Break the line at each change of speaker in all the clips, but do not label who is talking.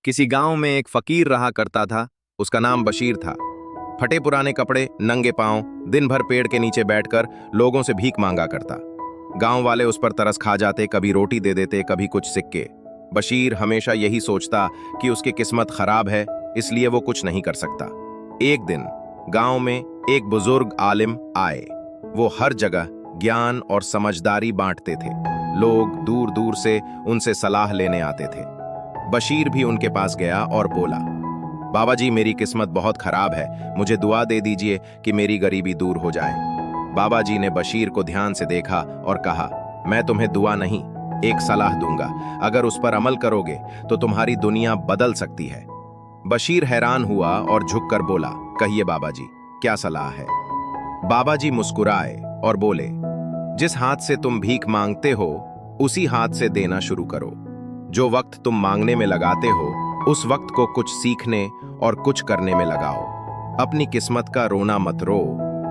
किसी गांव में एक फकीर रहा करता था। उसका नाम बशीर था। फटे पुराने कपड़े, नंगे पांव, दिन भर पेड़ के नीचे बैठकर लोगों से भीख मांगा करता। गांव वाले उस पर तरस खा जाते, कभी रोटी दे देते, कभी कुछ सिक्के। बशीर हमेशा यही सोचता कि उसकी किस्मत खराब है, इसलिए वो कुछ नहीं कर सकता। एक दिन गांव में एक बुजुर्ग आलिम आए। वो हर जगह ज्ञान और समझदारी बांटते थे। लोग दूर दूर से उनसे सलाह लेने आते थे। बशीर भी उनके पास गया और बोला, बाबा जी, मेरी किस्मत बहुत खराब है, मुझे दुआ दे दीजिए कि मेरी गरीबी दूर हो जाए। बाबा जी ने बशीर को ध्यान से देखा और कहा, मैं तुम्हें दुआ नहीं, एक सलाह दूंगा। अगर उस पर अमल करोगे तो तुम्हारी दुनिया बदल सकती है। बशीर हैरान हुआ और झुककर बोला, कहिए बाबा जी, क्या सलाह है? बाबा जी मुस्कुराए और बोले, जिस हाथ से तुम भीख मांगते हो उसी हाथ से देना शुरू करो। जो वक्त तुम मांगने में लगाते हो उस वक्त को कुछ सीखने और कुछ करने में लगाओ। अपनी किस्मत का रोना मत रो,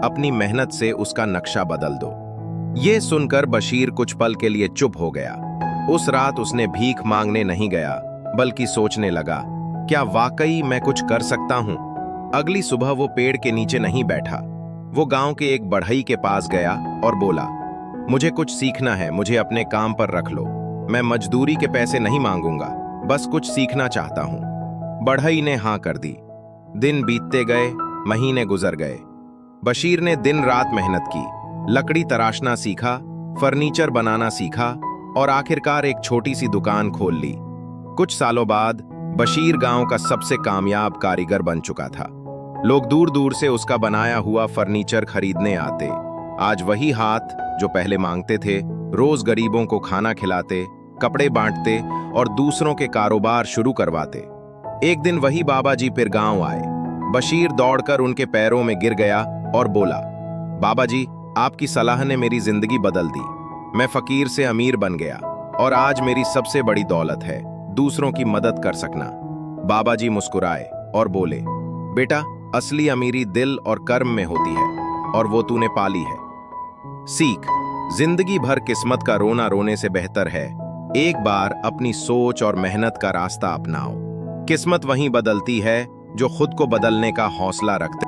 अपनी मेहनत से उसका नक्शा बदल दो। ये सुनकर बशीर कुछ पल के लिए चुप हो गया। उस रात उसने भीख मांगने नहीं गया, बल्कि सोचने लगा, क्या वाकई मैं कुछ कर सकता हूं? अगली सुबह वो पेड़ के नीचे नहीं बैठा। वो गांव के एक बढ़ई के पास गया और बोला, मुझे कुछ सीखना है, मुझे अपने काम पर रख लो। मैं मजदूरी के पैसे नहीं मांगूंगा, बस कुछ सीखना चाहता हूं। बढ़ई ने हां कर दी। दिन बीतते गए, महीने गुजर गए। बशीर ने दिन रात मेहनत की, लकड़ी तराशना सीखा, फर्नीचर बनाना सीखा और आखिरकार एक छोटी सी दुकान खोल ली। कुछ सालों बाद बशीर गांव का सबसे कामयाब कारीगर बन चुका था। लोग दूर दूर से उसका बनाया हुआ फर्नीचर खरीदने आते। आज वही हाथ जो पहले मांगते थे, रोज गरीबों को खाना खिलाते, कपड़े बांटते और दूसरों के कारोबार शुरू करवाते। एक दिन वही बाबा जी फिर गांव आए। बशीर दौड़कर उनके पैरों में गिर गया और बोला, बाबा जी, आपकी सलाह ने मेरी जिंदगी बदल दी। मैं फकीर से अमीर बन गया और आज मेरी सबसे बड़ी दौलत है दूसरों की मदद कर सकना। बाबा जी मुस्कुराए और बोले, बेटा, असली अमीरी दिल और कर्म में होती है और वो तूने पाली है। सीख, जिंदगी भर किस्मत का रोना रोने से बेहतर है एक बार अपनी सोच और मेहनत का रास्ता अपनाओ। किस्मत वहीं बदलती है जो खुद को बदलने का हौसला रखते